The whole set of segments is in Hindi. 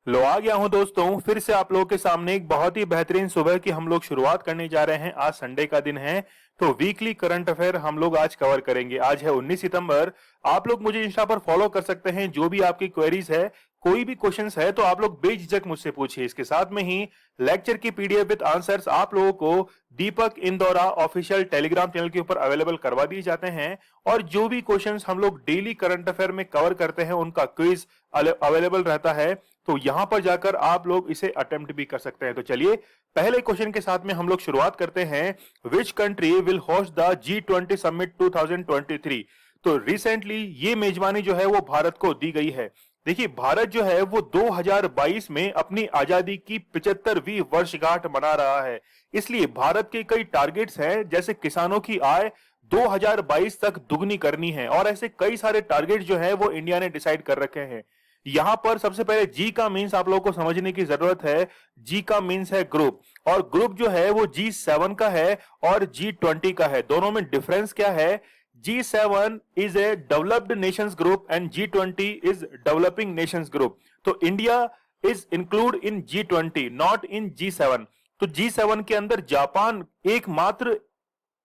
लो आ गया हूं दोस्तों, फिर से आप लोगों के सामने एक बहुत ही बेहतरीन सुबह की हम लोग शुरुआत करने जा रहे हैं। आज संडे का दिन है, तो वीकली करंट अफेयर हम लोग आज कवर करेंगे। आज है 19 सितंबर। आप लोग मुझे इंस्टा पर फॉलो कर सकते हैं। जो भी आपकी क्वेरीज है, कोई भी क्वेश्चंस है, तो आप लोग बेझिझक मुझसे पूछिए। इसके साथ में ही लेक्चर की पीडीएफ विद आंसर्स आप लोगों को दीपक इंदौरा ऑफिशियल टेलीग्राम चैनल के ऊपर अवेलेबल करवा दिए जाते हैं। और जो भी क्वेश्चंस हम लोग डेली करंट अफेयर में कवर करते हैं, उनका क्विज अवेलेबल रहता है। तो यहां पर जाकर आप लोग इसे अटेम्प्ट भी कर सकते हैं। तो चलिए पहले क्वेश्चन के साथ में हम लोग शुरुआत करते हैं। Which country will host the G20 summit 2023? तो रिसेंटली ये मेजबानी जो है वो भारत को दी गई है। देखिए, भारत जो है वो 2022 में अपनी आजादी की 75वीं वर्षगांठ मना रहा है। इसलिए भारत के कई टारगेट्स हैं, जैसे किसानों की आय 2022 तक दुगनी करनी है, और ऐसे कई सारे टारगेट जो है वो इंडिया ने डिसाइड कर रखे हैं। यहां पर सबसे पहले जी का मीन्स आप लोगों को समझने की जरूरत है। जी का मीन्स है ग्रुप, और ग्रुप जो है वो G7 का है और G20 का है। दोनों में डिफरेंस क्या है? G7 is a developed nations group and G20 is developing nations group. तो India is include in G20, not in G7। तो G7 के अंदर जापान एकमात्र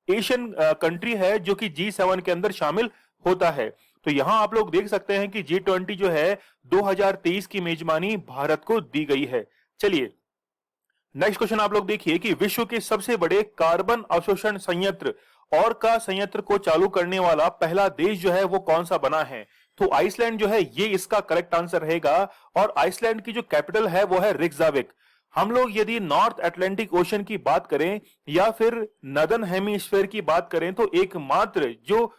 एशियन कंट्री है जो कि G7 के अंदर शामिल होता है। तो यहां आप लोग देख सकते हैं कि G20 जो है 2023 की मेजबानी भारत को दी गई है। चलिए नेक्स्ट क्वेश्चन आप लोग देखिए कि विश्व के सबसे बड़े कार्बन अवशोषण संयंत्र और का संयंत्र को चालू करने वाला पहला देश जो है वो कौन सा बना है? तो आइसलैंड जो है ये इसका करेक्ट आंसर रहेगा। और आइसलैंड की जो कैपिटल है वो है रिक्जाविक। हम लोग यदि नॉर्थ अटलांटिक ओशन की बात करें या फिर नदर्न हेमिस्फीयर की बात करें, तो एकमात्र जो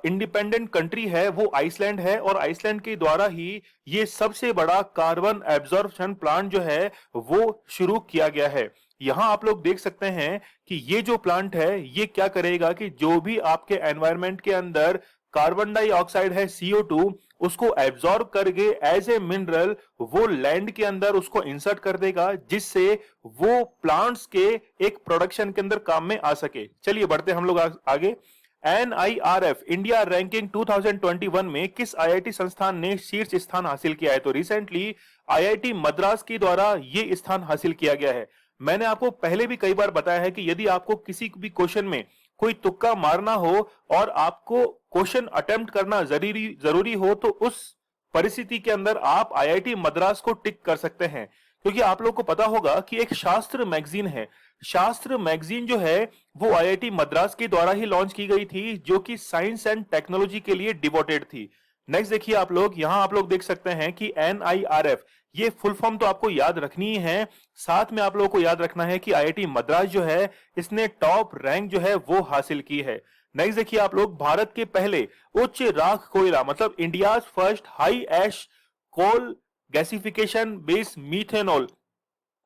इंडिपेंडेंट कंट्री है वो आइसलैंड है, और आइसलैंड के द्वारा ही ये सबसे बड़ा कार्बन एब्जॉर्प्शन प्लांट जो है वो शुरू किया गया है। यहां आप लोग देख सकते हैं कि ये जो प्लांट है ये क्या करेगा कि जो भी आपके एनवायरनमेंट के अंदर कार्बन डाइऑक्साइड है CO2, उसको एब्जॉर्ब करके एज ए मिनरल वो लैंड के अंदर उसको इंसर्ट कर देगा, जिससे वो प्लांट्स के एक प्रोडक्शन के अंदर काम में आ सके। चलिए बढ़ते हम लोग आगे। NIRF इंडिया रैंकिंग 2021 में किस IIT संस्थान ने शीर्ष स्थान हासिल किया है? तो रिसेंटली IIT मद्रास के द्वारा यह स्थान हासिल किया गया है। मैंने आपको पहले भी कई बार बताया है कि यदि आपको किसी भी क्वेश्चन में कोई तुक्का मारना हो और आपको क्वेश्चन अटेम्प्ट करना जरूरी हो, तो उस परिस्थिति के अंदर आप IIT मद्रास को टिक कर सकते हैं। क्योंकि आप लोग को पता होगा कि एक शास्त्र मैगजीन है। शास्त्र मैगजीन जो है वो IIT मद्रास के द्वारा ही लॉन्च की गई थी, जो कि साइंस एंड टेक्नोलॉजी के लिए डिवोटेड थी। नेक्स्ट देखिए आप लोग, यहां आप लोग देख सकते हैं कि NIRF, ये फुल फॉर्म तो आपको याद रखनी ही है। साथ में आप लोगों को याद रखना है कि IIT मद्रास जो है इसने टॉप रैंक जो है वो हासिल की है। नेक्स्ट देखिए आप लोग, भारत के पहले उच्च राख कोयला मतलब इंडिया फर्स्ट हाई एश कोल गैसिफिकेशन बेस मीथेनॉल,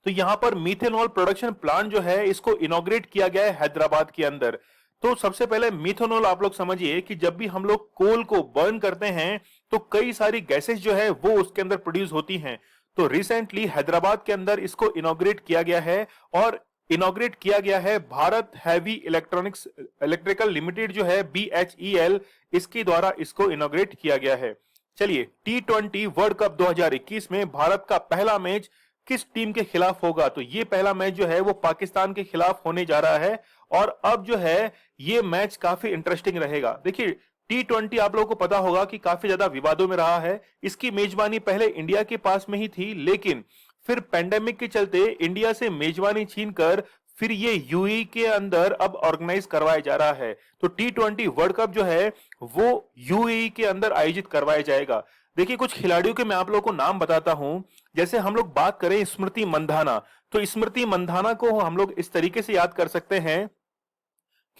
तो यहां पर मीथेनॉल प्रोडक्शन प्लांट जो है इसको इनॉग्रेट किया गया है हैदराबाद के अंदर। तो सबसे पहले मीथेनॉल आप लोग समझिए कि जब भी हम लोग कोल को बर्न करते हैं तो कई सारी गैसेस जो है वो उसके अंदर प्रोड्यूस होती हैं। तो रिसेंटली हैदराबाद के अंदर इसको इनॉग्रेट किया गया है, और इनॉग्रेट किया गया है Bharat heavy electronics electrical limited जो है BHEL, इसके द्वारा इसको इनॉग्रेट किया गया है। चलिए T20 वर्ल्ड कप 2021 में भारत का पहला मैच किस टीम के खिलाफ होगा? तो ये पहला मैच जो है वो पाकिस्तान के खिलाफ होने जा रहा है, और अब जो है ये मैच काफी इंटरेस्टिंग रहेगा। देखिए T20 आप लोगों को पता होगा कि काफी ज्यादा विवादों में रहा है। इसकी मेजबानी पहले इंडिया के पास में ही थी, लेकिन फिर पेंडेमिक के चलते इंडिया से मेजबानी छीनकर फिर ये UAE के अंदर अब ऑर्गेनाइज करवाया जा रहा है। तो T20 वर्ल्ड कप जो है वो UAE के अंदर आयोजित करवाया जाएगा। देखिए कुछ खिलाड़ियों के मैं आप लोगों को नाम बताता हूं। जैसे हम लोग बात करें स्मृति मंधाना, तो स्मृति मंधाना को हम लोग इस तरीके से याद कर सकते हैं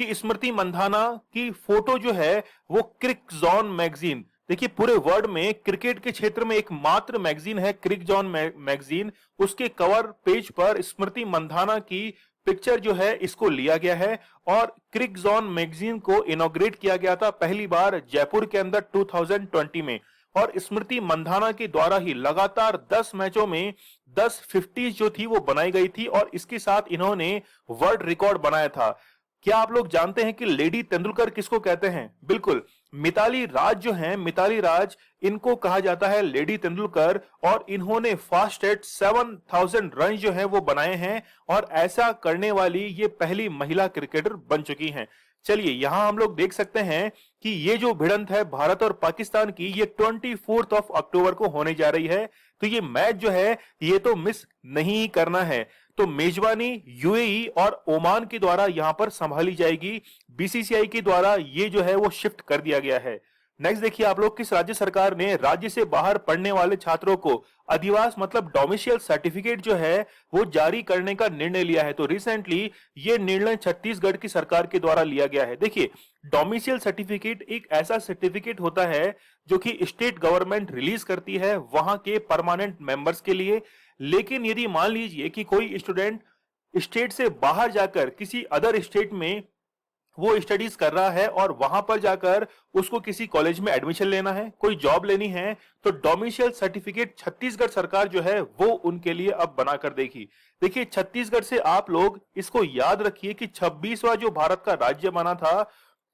कि स्मृति मंधाना की फोटो जो है वो क्रिक जॉन मैगजीन, देखिए पूरे वर्ल्ड में क्रिकेट के क्षेत्र में एकमात्र मैगजीन है क्रिक जॉन मैगजीन, उसके कवर पेज पर स्मृति मंधाना की पिक्चर जो है इसको लिया गया है। और क्रिक जॉन मैगजीन को इनॉग्रेट किया गया था पहली बार जयपुर के अंदर 2020 में, और स्मृति मंधाना के द्वारा ही लगातार 10 मैचों में 10 50 जो थी वो बनाई गई थी, और इसके साथ इन्होंने वर्ल्ड रिकॉर्ड बनाया था। क्या आप लोग जानते हैं कि लेडी तेंदुलकर किसको कहते हैं? बिल्कुल, मिताली राज जो हैं, मिताली राज, इनको कहा जाता है लेडी तेंदुलकर, और इन्होंने फास्ट एट 7000 रन जो है वो बनाए हैं, और ऐसा करने वाली ये पहली महिला क्रिकेटर बन चुकी हैं। चलिए यहां हम लोग देख सकते हैं कि ये जो भिड़ंत है भारत और पाकिस्तान की, ये 24 अक्टूबर को होने जा रही है। तो ये मैच जो है ये तो मिस नहीं करना है। तो मेजबानी यूएई और ओमान के द्वारा यहां पर संभाली जाएगी, बीसीसीआई के द्वारा ये जो है वो शिफ्ट कर दिया गया है। नेक्स्ट देखिए आप लोग, किस राज्य सरकार ने राज्य से बाहर पढ़ने वाले छात्रों को अधिवास मतलब डोमिशियल सर्टिफिकेट जो है वो जारी करने का निर्णय लिया है। तो रिसेंटली ये निर्णय छत्तीसगढ़ की सरकार के द्वारा लिया गया है। देखिए, डोमिशियल सर्टिफिकेट एक ऐसा सर्टिफिकेट होता है जो कि स्टेट गवर्नमेंट रिलीज करती है वहां के परमानेंट मेंबर्स के लिए। लेकिन यदि मान लीजिए कि कोई स्टूडेंट स्टेट से बाहर जाकर किसी अदर स्टेट में वो स्टडीज कर रहा है और वहां पर जाकर उसको किसी कॉलेज में एडमिशन लेना है, कोई जॉब लेनी है, तो डोमिशियल सर्टिफिकेट छत्तीसगढ़ सरकार जो है वो उनके लिए अब बना कर देगी। देखिए, छत्तीसगढ़ से आप लोग इसको याद रखिए कि 26वां जो भारत का राज्य बना था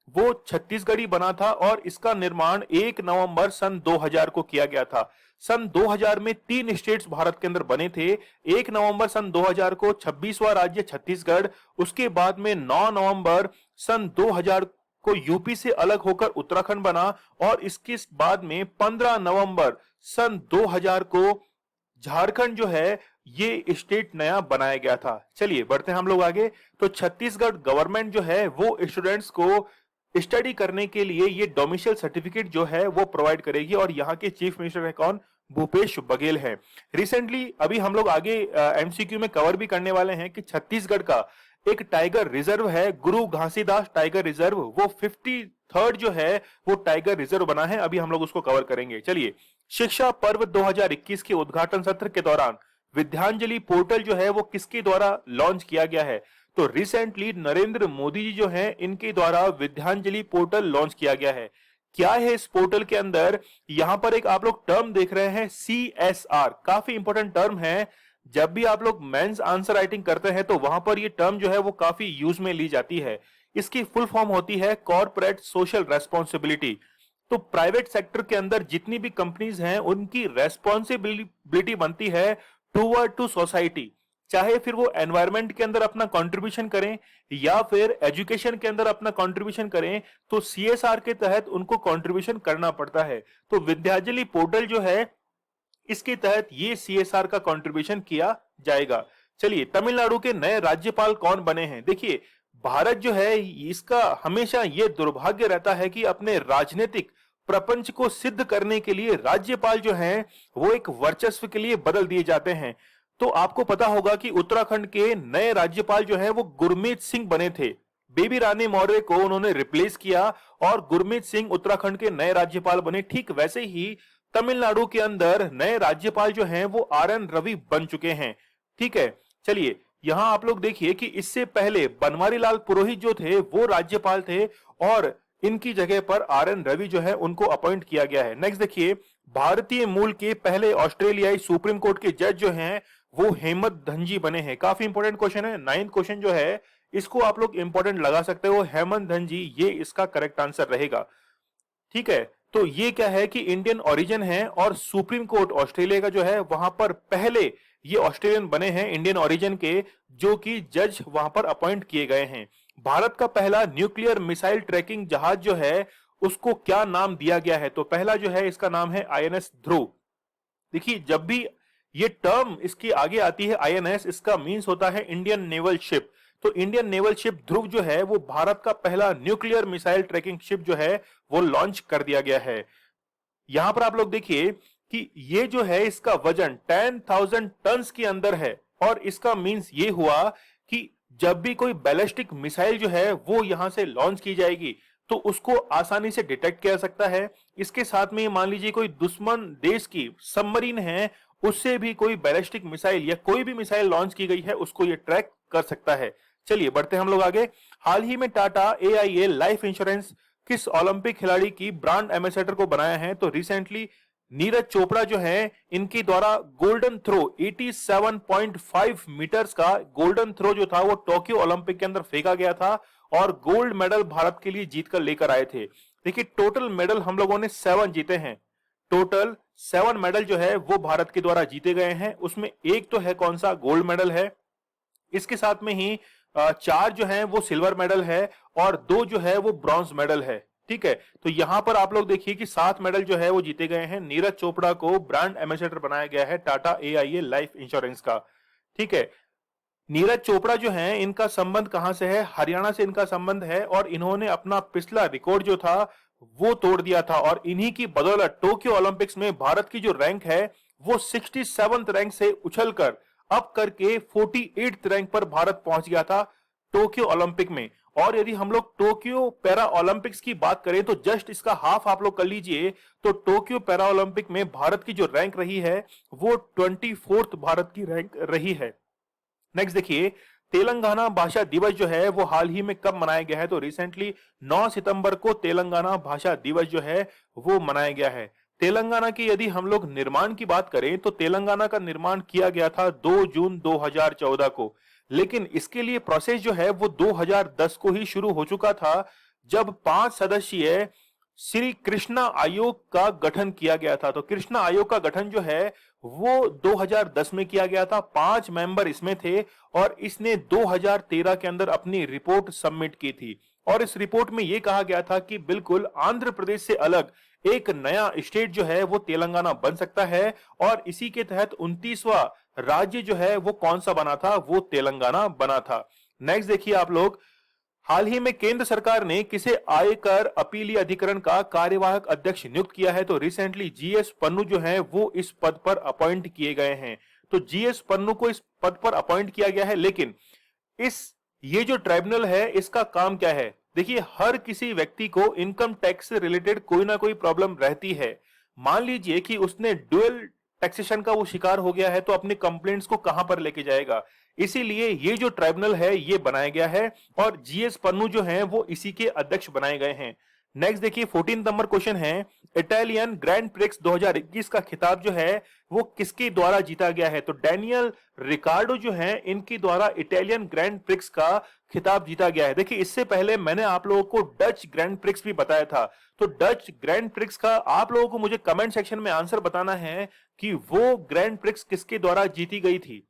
वो छत्तीसगढ़ ही बना था, और इसका निर्माण 1 नवंबर सन 2000 को किया गया था। सन 2000 में 3 स्टेट्स भारत के अंदर बने थे। 1 नवंबर सन 2000 को 26वां राज्य छत्तीसगढ़, उसके बाद में 9 नवंबर सन 2000 को यूपी से अलग होकर उत्तराखंड बना, और इसके बाद में 15 नवंबर सन 2000 को झारखंड जो है ये स्टेट नया बनाया गया था। चलिए बढ़ते हैं हम लोग आगे। तो छत्तीसगढ़ गवर्नमेंट जो है वो स्टूडेंट्स को स्टडी करने के लिए ये डोमिशियल सर्टिफिकेट जो है वो प्रोवाइड करेगी, और यहाँ के चीफ मिनिस्टर है कौन? भूपेश बघेल हैं। रिसेंटली अभी हम लोग आगे एमसीक्यू में कवर भी करने वाले हैं कि छत्तीसगढ़ का एक टाइगर रिजर्व है, गुरु घासीदास टाइगर रिजर्व, वो 53rd जो है वो टाइगर रिजर्व बना है। अभी हम लोग उसको कवर करेंगे। चलिए, शिक्षा पर्व 2021 के उद्घाटन सत्र के दौरान विद्यांजलि पोर्टल जो है वो किसके द्वारा लॉन्च किया गया है? तो रिसेंटली नरेंद्र मोदी जी जो है इनके द्वारा विद्यांजलि पोर्टल लॉन्च किया गया है। क्या है इस पोर्टल के अंदर? यहां पर एक आप लोग टर्म देख रहे हैं CSR, काफी इंपॉर्टेंट टर्म है। जब भी आप लोग मेंस आंसर राइटिंग करते हैं तो वहां पर ये टर्म जो है वो काफी यूज में ली जाती है। इसकी फुल फॉर्म होती है कॉर्पोरेट सोशल रेस्पॉन्सिबिलिटी। तो प्राइवेट सेक्टर के अंदर जितनी भी कंपनीज हैं उनकी रेस्पॉन्सिबिलिटी बनती है टूवर्ड टू सोसाइटी, चाहे फिर वो एनवायरनमेंट के अंदर अपना कंट्रीब्यूशन करें या फिर एजुकेशन के अंदर अपना कंट्रीब्यूशन करें, तो CSR के तहत उनको कंट्रीब्यूशन करना पड़ता है। तो विद्यांजलि पोर्टल जो है इसके तहत ये CSR का कंट्रीब्यूशन किया जाएगा। चलिए, तमिलनाडु के नए राज्यपाल कौन बने हैं? देखिए, भारत जो है इसका हमेशा ये दुर्भाग्य रहता है कि अपने राजनीतिक प्रपंच को सिद्ध करने के लिए राज्यपाल जो हैं वो एक वर्चस्व के लिए बदल दिए जाते हैं। तो आपको पता होगा कि उत्तराखंड के नए राज्यपाल जो है वो गुरमीत सिंह बने थे। बेबी रानी मौर्य को उन्होंने रिप्लेस किया और गुरमीत सिंह उत्तराखंड के नए राज्यपाल बने। ठीक वैसे ही तमिलनाडु के अंदर नए राज्यपाल जो हैं वो RN रवि बन चुके हैं। ठीक है, चलिए यहां आप लोग देखिए कि इससे पहले बनवारी लाल पुरोहित जो थे वो राज्यपाल थे, और इनकी जगह पर RN रवि जो है उनको अपॉइंट किया गया है। नेक्स्ट देखिए, भारतीय मूल के पहले ऑस्ट्रेलियाई सुप्रीम कोर्ट के जज जो हैं वो हेमंत धनजी बने हैं। काफी इंपॉर्टेंट क्वेश्चन है, 9th क्वेश्चन जो है इसको आप लोग इंपॉर्टेंट लगा सकते हो। हेमंत धनजी ये इसका करेक्ट आंसर रहेगा। ठीक है, तो ये क्या है कि इंडियन ओरिजिन है, और सुप्रीम कोर्ट ऑस्ट्रेलिया का जो है वहां पर पहले ये ऑस्ट्रेलियन बने हैं इंडियन ओरिजिन के, जो कि जज वहां पर अपॉइंट किए गए हैं। भारत का पहला न्यूक्लियर मिसाइल ट्रैकिंग जहाज जो है उसको क्या नाम दिया गया है? तो पहला जो है इसका नाम है INS ध्रुव। देखिए, जब भी ये टर्म इसकी आगे आती है INS, इसका मीन्स होता है इंडियन नेवल शिप। तो इंडियन नेवल शिप ध्रुव जो है वो भारत का पहला न्यूक्लियर मिसाइल ट्रैकिंग शिप जो है वो लॉन्च कर दिया गया है। यहां पर आप लोग देखिए कि ये जो है इसका वजन 10,000 टन के अंदर है, और इसका मीन्स ये हुआ कि जब भी कोई बैलिस्टिक मिसाइल जो है वो यहां से लॉन्च की जाएगी तो उसको आसानी से डिटेक्ट किया जा सकता है। इसके साथ में मान लीजिए कोई दुश्मन देश की सबमरीन है, उससे भी कोई बैलिस्टिक मिसाइल या कोई भी मिसाइल लॉन्च की गई है उसको ये ट्रैक कर सकता है। चलिए बढ़ते हैं हम लोग आगे। हाल ही में टाटा AIA लाइफ इंश्योरेंस किस ओलंपिक खिलाड़ी की ब्रांड एम्बेसडर को बनाया है? तो रिसेंटली नीरज चोपड़ा जो है इनके द्वारा गोल्डन थ्रो 87.5 मीटर्स का गोल्डन थ्रो जो था वो टोक्यो ओलंपिक के अंदर फेंका गया था, और गोल्ड मेडल भारत के लिए जीत कर लेकर आए थे। देखिए टोटल मेडल हम लोगों ने 7 जीते हैं। टोटल 7 मेडल जो है वो भारत के द्वारा जीते गए हैं। उसमें एक तो है कौन सा, गोल्ड मेडल है। इसके साथ में ही 4 जो है वो सिल्वर मेडल है और 2 जो है वो ब्रॉन्ज मेडल है। ठीक है, तो यहां पर आप लोग देखिए कि 7 मेडल जो है वो जीते गए हैं। नीरज चोपड़ा को ब्रांड एम्बेसडर बनाया गया है टाटा एआईए लाइफ इंश्योरेंस का। ठीक है, नीरज चोपड़ा जो हैं इनका संबंध कहां से है, हरियाणा से इनका संबंध है और इन्होंने अपना पिछला रिकॉर्ड जो था वो तोड़ दिया था और इन्हीं की बदौलत टोक्यो ओलंपिक्स में भारत की जो रैंक है वो 67th रैंक से उछलकर अब करके 48th रैंक पर भारत पहुंच गया था टोक्यो ओलंपिक में। और यदि हम लोग टोक्यो पैरा ओलंपिक्स की बात करें तो जस्ट इसका हाफ आप लोग कर लीजिए, तो टोक्यो पैरा ओलंपिक में भारत की जो रैंक रही है वो 24th भारत की रैंक रही है। नेक्स्ट देखिए, तेलंगाना भाषा दिवस जो है वो हाल ही में कब मनाया गया है, तो रिसेंटली 9 सितंबर को तेलंगाना भाषा दिवस जो है वो मनाया गया है। तेलंगाना की यदि हम लोग निर्माण की बात करें तो तेलंगाना का निर्माण किया गया था 2 जून 2014 को, लेकिन इसके लिए प्रोसेस जो है वो 2010 को ही शुरू हो चुका था जब 5 सदस्यीय श्री कृष्णा आयोग का गठन किया गया था। तो कृष्णा आयोग का गठन जो है वो 2010 में किया गया था। 5 मेंबर इसमें थे और इसने 2013 के अंदर अपनी रिपोर्ट सबमिट की थी और इस रिपोर्ट में यह कहा गया था कि बिल्कुल आंध्र प्रदेश से अलग एक नया स्टेट जो है वो तेलंगाना बन सकता है और इसी के तहत 29वां राज्य जो है वो कौन सा बना था, वो तेलंगाना बना था। नेक्स्ट देखिए आप लोग, हाल ही में केंद्र सरकार ने किसे आयकर अपीलीय अधिकरण का कार्यवाहक अध्यक्ष नियुक्त किया है, तो रिसेंटली जीएस पन्नू जो है वो इस पद पर अपॉइंट किए गए हैं। तो जीएस पन्नू को इस पद पर अपॉइंट किया गया है, लेकिन ये जो ट्राइब्यूनल है इसका काम क्या है, देखिए हर किसी व्यक्ति को इनकम टैक्स से रिलेटेड कोई ना कोई प्रॉब्लम रहती है। मान लीजिए कि उसने डुअल टैक्सेशन का वो शिकार हो गया है तो अपने कंप्लेंट्स को कहां पर लेके जाएगा, इसीलिए ये जो ट्राइब्यूनल है ये बनाया गया है और जीएस पन्नू जो है वो इसी के अध्यक्ष बनाए गए हैं। नेक्स्ट देखिए 14 नंबर क्वेश्चन है, इटालियन ग्रैंड प्रिक्स 2021 का खिताब जो है वो किसके द्वारा जीता गया है, तो डैनियल रिकार्डो जो है इनके द्वारा इटालियन ग्रैंड प्रिक्स का खिताब जीता गया है। देखिए इससे पहले मैंने आप लोगों को डच ग्रैंड प्रिक्स भी बताया था, तो डच ग्रैंड प्रिक्स का आप लोगों को मुझे कमेंट सेक्शन में आंसर बताना है कि वो ग्रैंड प्रिक्स किसके द्वारा जीती गई थी।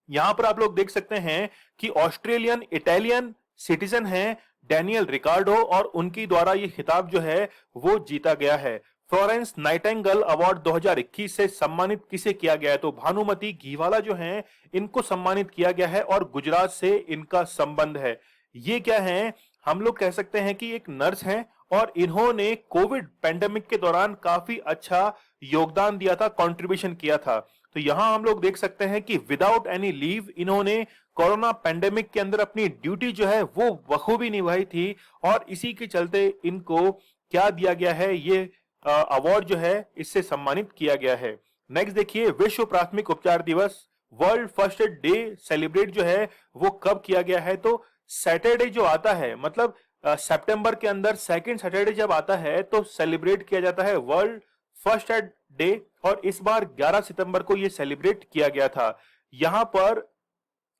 यहां पर आप लोग देख सकते हैं कि ऑस्ट्रेलियन इटालियन सिटीजन है डैनियल रिकार्डो और उनकी द्वारा ये खिताब जो है वो जीता गया है। फ्लोरेंस नाइटिंगेल अवार्ड 2021 से सम्मानित किसे किया गया है, तो भानुमति घीवाला जो हैं इनको सम्मानित किया गया है और गुजरात से इनका संबंध है। ये क्या है, हम लोग कह सकते हैं कि एक नर्स हैं और इन्होंने कोविड पैंडेमिक के दौरान काफी अच्छा योगदान दिया था, कंट्रीब्यूशन किया था। तो यहां हम लोग देख सकते हैं कि विदाउट एनी लीव इन्होंने कोरोना पैंडेमिक के अंदर अपनी ड्यूटी जो है वो बखूबी निभाई थी और इसी के चलते इनको क्या दिया गया है, ये अवार्ड जो है इससे सम्मानित किया गया है। नेक्स्ट देखिए, विश्व प्राथमिक उपचार दिवस world first aid day celebrate जो है वो कब किया गया है, तो सैटरडे जो आता है मतलब सितंबर के अंदर सेकंड सैटरडे जब आता है तो सेलिब्रेट किया जाता है वर्ल्ड फर्स्ट एड डे और इस बार 11 सितंबर को ये सेलिब्रेट किया गया था। यहां पर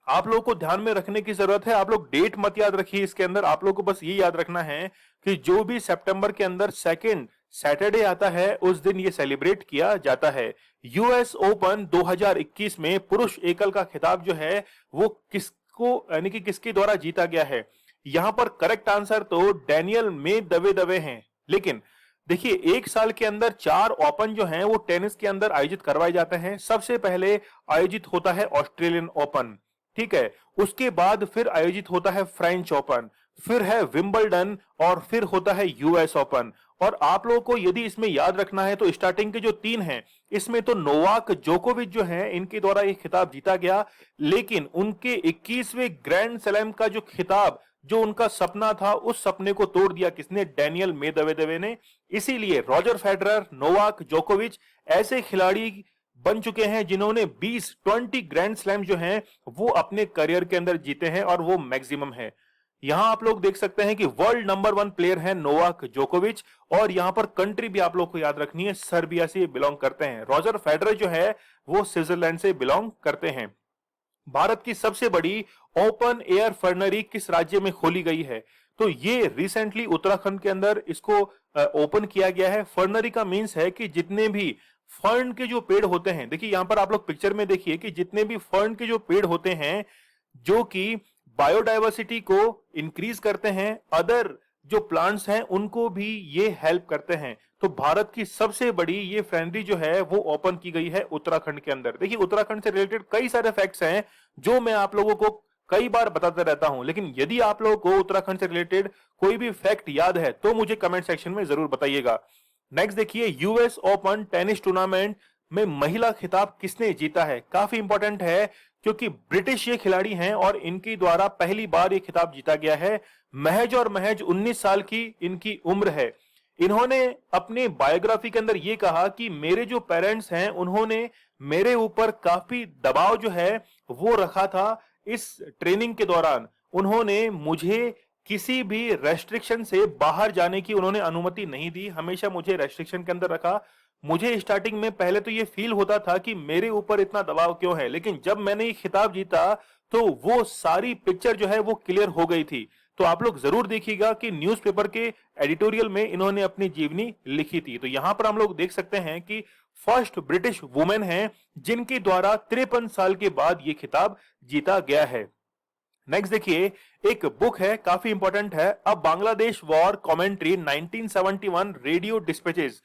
आप लोगों को ध्यान में रखने की जरूरत है, आप लोग डेट मत याद रखिए, इसके अंदर आप लोगों को बस ये याद रखना है कि जो भी सितंबर के अंदर सेकंड सैटरडे आता है उस दिन ये सेलिब्रेट किया जाता है। यूएस ओपन 2021 में पुरुष एकल का खिताब जो है वो किसको यानी कि किसके द्वारा जीता गया है, यहां पर करेक्ट आंसर तो डैनियल में दवे हैं। लेकिन देखिए एक साल के अंदर 4 ओपन जो हैं वो टेनिस के अंदर आयोजित करवाए जाते हैं। सबसे पहले आयोजित होता है ऑस्ट्रेलियन ओपन, ठीक है, उसके बाद फिर आयोजित होता है फ्रेंच ओपन, फिर है विंबलडन और फिर होता है यूएस ओपन। और आप लोगों को यदि इसमें याद रखना है तो स्टार्टिंग के जो 3 हैं इसमें तो नोवाक जोकोविच जो हैं इनके द्वारा ये खिताब जीता गया, लेकिन उनके 21वें ग्रैंड स्लैम का जो खिताब जो उनका सपना था उस सपने को तोड़ दिया किसने, डैनियल मेदवेदेव ने। इसीलिए रॉजर फेडरर, नोवाक जोकोविच ऐसे खिलाड़ी बन चुके हैं जिन्होंने 20 ग्रैंड स्लैम जो हैं वो अपने करियर के अंदर जीते हैं और वो मैक्सिमम है। यहां आप लोग देख सकते हैं कि वर्ल्ड नंबर 1 प्लेयर है नोवाक जोकोविच और यहां पर कंट्री भी आप लोग को याद रखनी है, सर्बिया से बिलोंग करते हैं। रॉजर फेडरर जो है वो स्विट्जरलैंड से बिलोंग करते हैं। भारत की सबसे बड़ी ओपन एयर फर्नरी किस राज्य में खोली गई है, तो ये रिसेंटली उत्तराखंड के अंदर इसको ओपन किया गया है। फर्नरी का मीन्स है कि जितने भी फर्न के जो पेड़ होते हैं, देखिए यहां पर आप लोग पिक्चर में देखिए कि जितने भी फर्न के जो पेड़ होते हैं जो कि बायोडायवर्सिटी को इंक्रीज करते हैं, अदर जो प्लांट्स हैं उनको भी ये हेल्प करते हैं। तो भारत की सबसे बड़ी ये फैक्ट्री जो है वो ओपन की गई है उत्तराखंड के अंदर। देखिए उत्तराखंड से रिलेटेड कई सारे फैक्ट्स हैं जो मैं आप लोगों को कई बार बताता रहता हूं, लेकिन यदि आप लोगों को उत्तराखंड से रिलेटेड कोई भी फैक्ट याद है तो मुझे कमेंट सेक्शन में जरूर बताइएगा। नेक्स्ट देखिए, यूएस ओपन टेनिस टूर्नामेंट में महिला खिताब किसने जीता है? काफी इंपॉर्टेंट है क्योंकि ब्रिटिश ये खिलाड़ी हैं और इनके द्वारा पहली बार ये खिताब जीता गया है। महज और महज 19 साल की इनकी उम्र है। इन्होंने अपने बायोग्राफी के अंदर ये कहा कि मेरे जो पेरेंट्स हैं उन्होंने मेरे ऊपर काफी दबाव जो है वो रखा था। इस ट्रेनिंग के दौरान उन्होंने मुझे किसी भी रेस्ट्रिक्शन से बाहर जाने की उन्होंने अनुमति नहीं दी, हमेशा मुझे रेस्ट्रिक्शन के अंदर रखा। मुझे स्टार्टिंग में पहले तो ये फील होता था कि मेरे ऊपर इतना दबाव क्यों है, लेकिन जब मैंने ये खिताब जीता तो वो सारी पिक्चर जो है वो क्लियर हो गई थी। तो आप लोग जरूर देखिएगा कि न्यूज़पेपर के एडिटोरियल में इन्होंने अपनी जीवनी लिखी थी। तो यहां पर हम लोग देख सकते हैं कि फर्स्ट ब्रिटिश वुमेन है जिनके द्वारा 53 साल के बाद ये खिताब जीता गया है। नेक्स्ट देखिए, एक बुक है काफी इंपॉर्टेंट है, अब Bangladesh war commentary 1971 radio dispatches.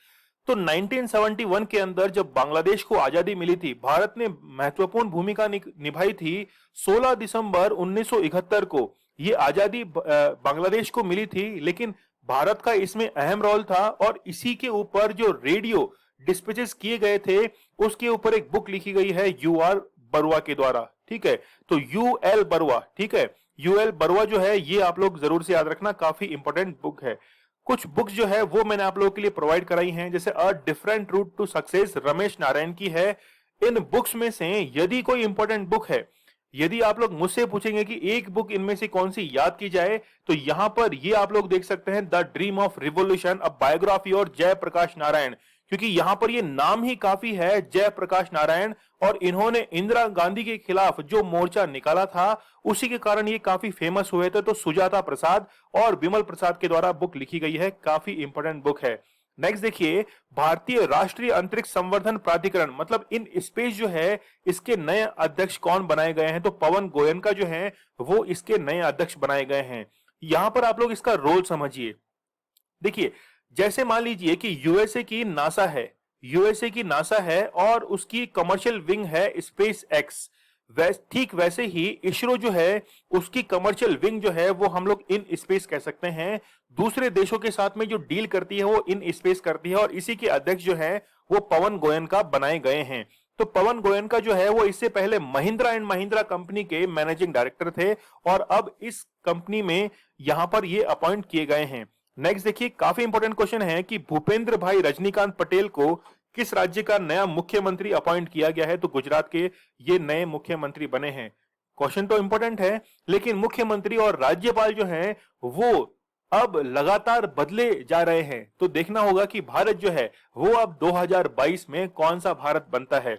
तो 1971 के अंदर जब बांग्लादेश को आजादी मिली थी, भारत ने महत्वपूर्ण भूमिका निभाई थी। 16 दिसंबर 1971 को ये आजादी बांग्लादेश को मिली थी, लेकिन भारत का इसमें अहम रोल था और इसी के ऊपर जो रेडियो डिस्पैचेस किए गए थे उसके ऊपर एक बुक लिखी गई है यूआर बरुआ के द्वारा। ठीक है, तो यूएल बरुआ, ठीक है, यूएल बरुआ जो है ये आप लोग जरूर से याद रखना, काफी इंपॉर्टेंट बुक है। कुछ बुक्स जो है वो मैंने आप लोगों के लिए प्रोवाइड कराई हैं, जैसे a different route to success Ramesh Narayan की है। इन बुक्स में से यदि कोई इंपॉर्टेंट बुक है, यदि आप लोग मुझसे पूछेंगे कि एक बुक इनमें से कौन सी याद की जाए, तो यहां पर ये आप लोग देख सकते हैं the dream of revolution, a biography और जयप्रकाश नारायण, क्योंकि यहां पर ये नाम ही काफी है, जयप्रकाश नारायण, और इन्होंने इंदिरा गांधी के खिलाफ जो मोर्चा निकाला था उसी के कारण ये काफी फेमस हुए थे। तो सुजाता प्रसाद और विमल प्रसाद के द्वारा बुक लिखी गई है, काफी इंपॉर्टेंट बुक है। नेक्स्ट देखिए, भारतीय राष्ट्रीय अंतरिक्ष संवर्धन प्राधिकरण मतलब इन स्पेस जो है इसके नए अध्यक्ष कौन बनाए गए हैं? तो पवन गोयनका जो है वो इसके नए अध्यक्ष बनाए गए हैं। यहां पर आप लोग इसका रोल समझिए। देखिए, जैसे मान लीजिए कि यूएसए की नासा है, यूएसए की नासा है और उसकी कमर्शियल विंग है स्पेस एक्स, ठीक वैसे ही इसरो जो है उसकी कमर्शियल विंग जो है वो हम लोग इन स्पेस कह सकते हैं। दूसरे देशों के साथ में जो डील करती है वो इन स्पेस करती है और इसी के अध्यक्ष जो है वो पवन गोयनका बनाए गए हैं। तो पवन गोयनका जो है वो इससे पहले महिंद्रा एंड महिंद्रा कंपनी के मैनेजिंग डायरेक्टर थे और अब इस कंपनी में यहां पर ये अपॉइंट किए गए हैं। नेक्स्ट देखिए, काफी इंपॉर्टेंट क्वेश्चन है कि भूपेंद्र भाई रजनीकांत पटेल को किस राज्य का नया मुख्यमंत्री अपॉइंट किया गया है? तो गुजरात के ये नए मुख्यमंत्री बने हैं। क्वेश्चन तो इंपॉर्टेंट है, लेकिन मुख्यमंत्री और राज्यपाल जो हैं वो अब लगातार बदले जा रहे हैं। तो देखना होगा कि भारत जो है वो अब 2022 में कौन सा भारत बनता है।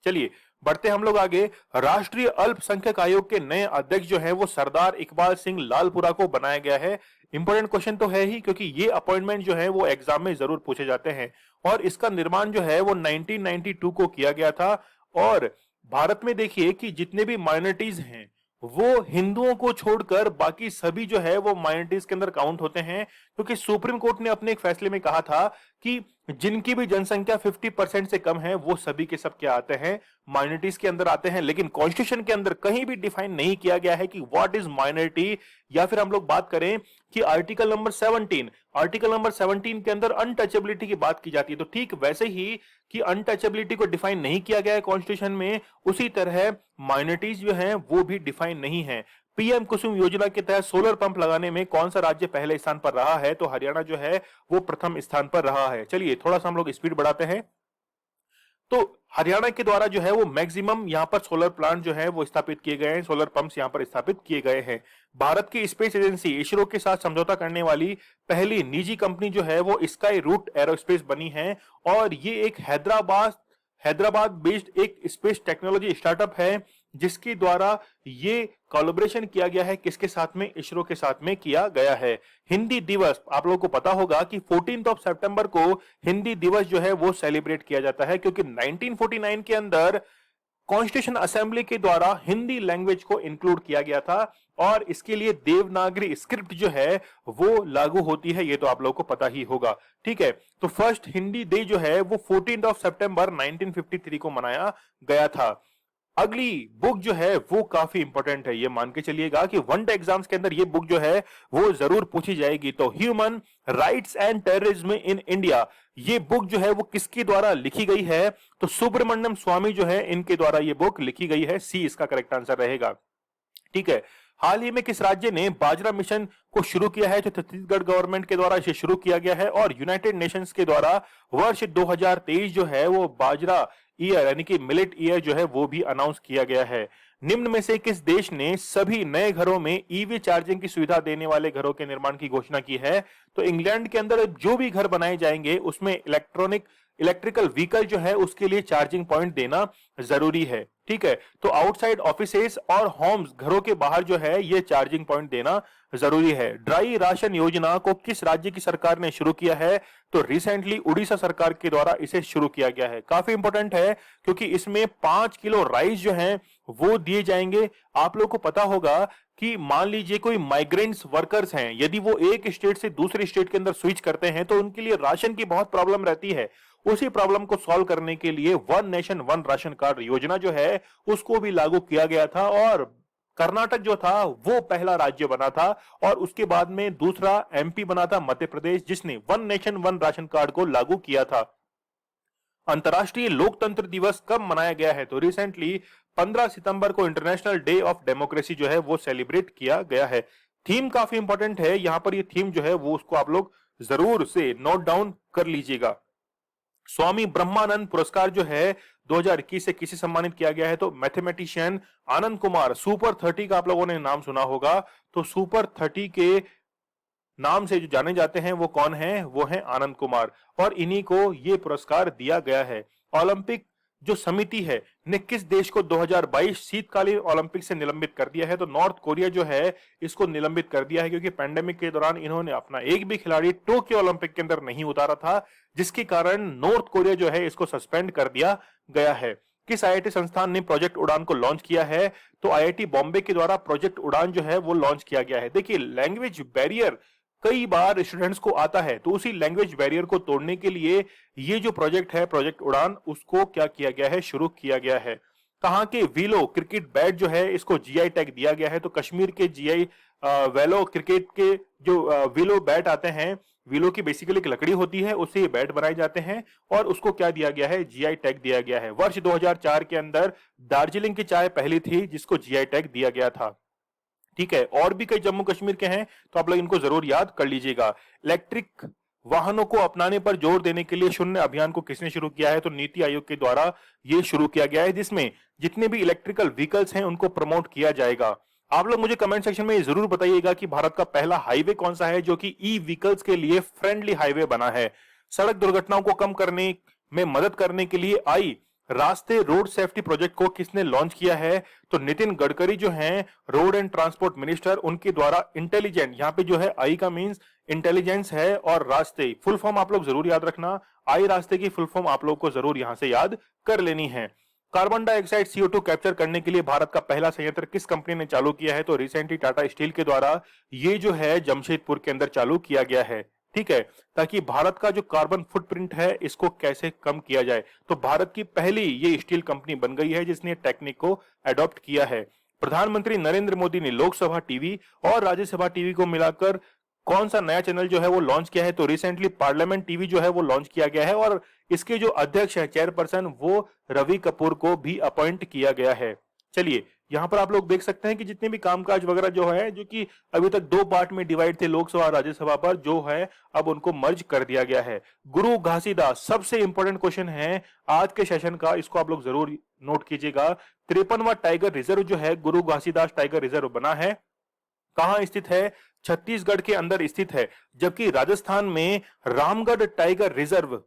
चलिए बढ़ते हम लोग आगे। राष्ट्रीय अल्पसंख्यक आयोग के नए अध्यक्ष जो है वो सरदार इकबाल सिंह लालपुरा को बनाया गया है। इंपॉर्टेंट क्वेश्चन तो है ही, क्योंकि ये अपॉइंटमेंट जो है वो एग्जाम में जरूर पूछे जाते हैं और इसका निर्माण जो है वो 1992 को किया गया था। और भारत में देखिए कि जितने भी माइनॉरिटीज हैं वो हिंदुओं को छोड़कर बाकी सभी जो है वो माइनॉरिटीज के अंदर काउंट होते हैं, क्योंकि सुप्रीम कोर्ट ने अपने एक फैसले में कहा था कि जिनकी भी जनसंख्या 50% से कम है वो सभी के सब क्या आते हैं, माइनॉरिटीज के अंदर आते हैं। लेकिन कॉन्स्टिट्यूशन के अंदर कहीं भी डिफाइन नहीं किया गया है कि व्हाट इज माइनॉरिटी। या फिर हम लोग बात करें कि आर्टिकल नंबर 17 के अंदर अनटचेबिलिटी की बात की जाती है, तो ठीक वैसे ही कि अनटचेबिलिटी को डिफाइन नहीं किया गया है कॉन्स्टिट्यूशन में, उसी तरह माइनॉरिटीज जो हैं वो भी डिफाइन नहीं है। पीएम कुसुम योजना के तहत सोलर पंप लगाने में कौन सा राज्य पहले स्थान पर रहा है? तो हरियाणा जो है वो प्रथम स्थान पर रहा है। चलिए थोड़ा सा हम लोग स्पीड बढ़ाते हैं। तो हरियाणा के द्वारा जो है वो मैक्सिमम यहाँ पर सोलर प्लांट जो है वो स्थापित किए गए हैं, सोलर पंप्स यहाँ पर स्थापित किए गए हैं। भारत की स्पेस एजेंसी इसरो के साथ समझौता करने वाली पहली निजी कंपनी जो है वो स्काई रूट एरोस्पेस बनी है और ये एक हैदराबाद बेस्ड एक स्पेस टेक्नोलॉजी स्टार्टअप है, जिसके द्वारा ये कोलैबोरेशन किया गया है। किसके साथ में? इसरो के साथ में किया गया है। हिंदी दिवस आप लोगों को पता होगा कि 14 सितंबर को हिंदी दिवस जो है वो सेलिब्रेट किया जाता है, क्योंकि 1949 के अंदर कॉन्स्टिट्यूशन असेंबली के द्वारा हिंदी लैंग्वेज को इंक्लूड किया गया था और इसके लिए देवनागरी स्क्रिप्ट जो है वो लागू होती है। ये तो आप लोगों को पता ही होगा। ठीक है, तो फर्स्ट हिंदी डे जो है वो 14 सितंबर 1953 को मनाया गया था। अगली बुक जो है वो काफी इंपॉर्टेंट है, ये मान के चलिएगा कि वन डे एग्जाम्स के अंदर ये बुक जो है वो जरूर पूछी जाएगी। तो human rights and terrorism in India, ये बुक जो है वो किसके द्वारा लिखी गई है? तो सुब्रमण्यम स्वामी जो है इनके द्वारा ये बुक लिखी गई है। सी इसका करेक्ट आंसर रहेगा। ठीक है, हाल ही में किस राज्य ने बाजरा मिशन को शुरू किया है? तो छत्तीसगढ़ गवर्नमेंट के द्वारा इसे शुरू किया गया है और यूनाइटेड नेशंस के द्वारा वर्ष 2023 जो है वो बाजरा ईयर यानी कि मिलेट ईयर जो है वो भी अनाउंस किया गया है। निम्न में से किस देश ने सभी नए घरों में ईवी चार्जिंग की सुविधा देने वाले घरों के निर्माण की घोषणा की है? तो इंग्लैंड के अंदर जो भी घर बनाए जाएंगे उसमें इलेक्ट्रिकल व्हीकल जो है उसके लिए चार्जिंग पॉइंट देना जरूरी है। ठीक है, तो आउटसाइड ऑफिसेस और होम्स घरों के बाहर जो है ये चार्जिंग पॉइंट देना जरूरी है। ड्राई राशन योजना को किस राज्य की सरकार ने शुरू किया है? तो रिसेंटली उड़ीसा सरकार के द्वारा इसे शुरू किया गया है। काफी इंपॉर्टेंट है क्योंकि इसमें 5 किलो राइस जो है वो दिए जाएंगे। आप लोग को पता होगा कि मान लीजिए कोई माइग्रेंट्स वर्कर्स हैं, यदि वो एक स्टेट से दूसरे स्टेट के अंदर स्विच करते हैं तो उनके लिए राशन की बहुत प्रॉब्लम रहती है। उसी प्रॉब्लम को सॉल्व करने के लिए one nation one ration card योजना जो है उसको भी लागू किया गया था और कर्नाटक जो था वो पहला राज्य बना था और उसके बाद में दूसरा एमपी बना था मध्य प्रदेश, जिसने one nation one ration card को लागू किया था। अंतर्राष्ट्रीय लोकतंत्र दिवस कब मनाया गया है? तो रिसेंटली 15 सितंबर को इंटरनेशनल डे ऑफ डेमोक्रेसी जो है वो सेलिब्रेट किया गया है। थीम काफी इंपॉर्टेंट है, यहां पर ये थीम जो है वो उसको आप लोग जरूर से नोट डाउन कर लीजिएगा। स्वामी ब्रह्मानंद पुरस्कार जो है 2021 से किसे सम्मानित किया गया है? तो मैथमेटिशियन आनंद कुमार। सुपर 30 का आप लोगों ने नाम सुना होगा, तो सुपर 30 के नाम से जो जाने जाते हैं वो कौन है? वो है आनंद कुमार और इन्हीं को ये पुरस्कार दिया गया है। ओलंपिक जो समिति है ने किस देश को 2022 शीतकालीन ओलंपिक से निलंबित कर दिया है? तो नॉर्थ कोरिया जो है इसको निलंबित कर दिया है क्योंकि पैंडेमिक के दौरान इन्होंने अपना एक भी खिलाड़ी टोक्यो ओलंपिक के अंदर नहीं उतारा था, जिसके कारण नॉर्थ कोरिया जो है इसको सस्पेंड कर दिया गया है। किस आईआईटी संस्थान ने प्रोजेक्ट उड़ान को लॉन्च किया है? तो आईआईटी बॉम्बे के द्वारा प्रोजेक्ट उड़ान जो है वो लॉन्च किया गया है। देखिए, लैंग्वेज बैरियर कई बार स्टूडेंट्स को आता है, तो उसी लैंग्वेज बैरियर को तोड़ने के लिए ये जो प्रोजेक्ट है प्रोजेक्ट उड़ान, उसको क्या किया गया है? शुरू किया गया है। कहां के वीलो क्रिकेट बैट जो है इसको जीआई टैग दिया गया है? तो कश्मीर के जीआई वेलो क्रिकेट के जो वीलो बैट आते हैं, वीलो की बेसिकली एक लकड़ी होती है, उससे ये बैट बनाए जाते हैं और उसको क्या दिया गया है? जीआई टैग दिया गया है। वर्ष 2004 के अंदर दार्जिलिंग की चाय पहली थी जिसको जीआई टैग दिया गया था। ठीक है, और भी कई जम्मू कश्मीर के हैं तो आप लोग इनको जरूर याद कर लीजिएगा। इलेक्ट्रिक वाहनों को अपनाने पर जोर देने के लिए शून्य अभियान को किसने शुरू किया है? तो नीति आयोग के द्वारा ये शुरू किया गया है, जिसमें जितने भी इलेक्ट्रिकल व्हीकल्स हैं उनको प्रमोट किया जाएगा। आप लोग मुझे कमेंट सेक्शन में जरूर बताइएगा कि भारत का पहला हाईवे कौन सा है जो कि ई व्हीकल्स के लिए फ्रेंडली हाईवे बना है। सड़क दुर्घटनाओं को कम करने में मदद करने के लिए आई रास्ते रोड सेफ्टी प्रोजेक्ट को किसने लॉन्च किया है? तो नितिन गडकरी जो हैं रोड एंड ट्रांसपोर्ट मिनिस्टर, उनके द्वारा इंटेलिजेंट, यहाँ पे जो है आई का मींस इंटेलिजेंस है और रास्ते फुल फॉर्म आप लोग जरूर याद रखना। आई रास्ते की फुल फॉर्म आप लोग को जरूर यहां से याद कर लेनी है। कार्बन डाइऑक्साइड CO2 कैप्चर करने के लिए भारत का पहला संयंत्र किस कंपनी ने चालू किया है? तो रिसेंटली टाटा स्टील के द्वारा ये जो है जमशेदपुर के अंदर चालू किया गया है। ठीक है, ताकि भारत का जो कार्बन फुटप्रिंट है इसको कैसे कम किया जाए। तो भारत की पहली ये स्टील कंपनी बन गई है जिसने टेक्निक को अडॉप्ट किया है। प्रधानमंत्री नरेंद्र मोदी ने लोकसभा टीवी और राज्यसभा टीवी को मिलाकर कौन सा नया चैनल जो है वो लॉन्च किया है? तो रिसेंटली पार्लियामेंट टीवी जो है वो लॉन्च किया गया है और इसके जो अध्यक्ष है चेयरपर्सन वो रवि कपूर को भी अपॉइंट किया गया है। चलिए, यहां पर आप लोग देख सकते हैं कि जितने भी कामकाज वगैरह जो है, जो कि अभी तक 2 पार्ट में डिवाइड थे लोकसभा और राज्यसभा पर, जो है अब उनको मर्ज कर दिया गया है। गुरु घासीदास सबसे इंपॉर्टेंट क्वेश्चन है आज के सेशन का, इसको आप लोग जरूर नोट कीजिएगा। 53वां टाइगर रिजर्व जो है गुरु घासीदास टाइगर रिजर्व बना है, कहां स्थित है? छत्तीसगढ़ के अंदर स्थित है। जबकि राजस्थान में रामगढ़ टाइगर रिजर्व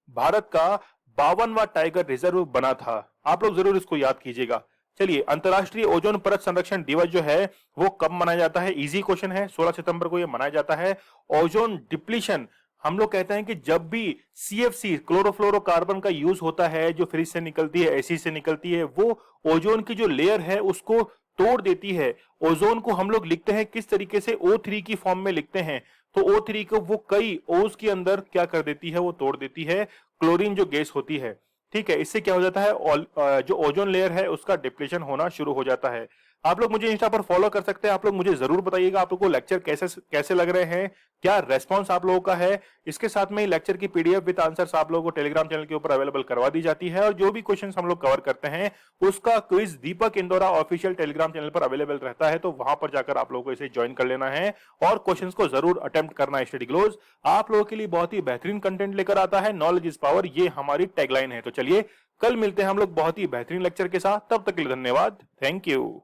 भारत का 52वां टाइगर रिजर्व बना था। आप लोग जरूर इसको याद कीजिएगा। चलिए, अंतर्राष्ट्रीय ओजोन परत संरक्षण दिवस जो है वो कब मनाया जाता है? इजी क्वेश्चन है, 16 सितंबर को ये मनाया जाता है। ओजोन डिप्लीशन हम लोग कहते हैं कि जब भी सीएफसी क्लोरोफ्लोरोकार्बन का यूज होता है, जो फ्रिज से निकलती है, एसी से निकलती है, वो ओजोन की जो लेयर है उसको तोड़ देती है। ओजोन को हम लोग लिखते हैं किस तरीके से? O3 की फॉर्म में लिखते हैं। तो O3 को वो कई ओस के अंदर क्या कर देती है? वो तोड़ देती है। क्लोरीन जो गैस होती है, ठीक है, इससे क्या हो जाता है? जो ओजोन लेयर है उसका डिप्लीशन होना शुरू हो जाता है। आप लोग मुझे इंस्टा पर फॉलो कर सकते हैं। आप लोग मुझे जरूर बताइएगा आप लोग को लेक्चर कैसे कैसे लग रहे हैं, क्या रेस्पॉन्स आप लोगों का है। इसके साथ में लेक्चर की पीडीएफ विद आंसर्स आप लोगों को टेलीग्राम चैनल के ऊपर अवेलेबल करवा दी जाती है, और जो भी क्वेश्चन हम लोग कवर करते हैं उसका क्विज दीपक इंदौरा ऑफिशियल टेलीग्राम चैनल पर अवेलेबल रहता है। तो वहां पर जाकर आप लोगों को इसे ज्वाइन कर लेना है और क्वेश्चंस को जरूर अटेम्प्ट करना है। स्टडी ग्लोज आप लोगों के लिए बहुत ही बेहतरीन कंटेंट लेकर आता है। नॉलेज इज पावर, ये हमारी टैगलाइन है। तो चलिए, कल मिलते हैं हम लोग बहुत ही बेहतरीन लेक्चर के साथ। तब तक के लिए धन्यवाद। Thank you.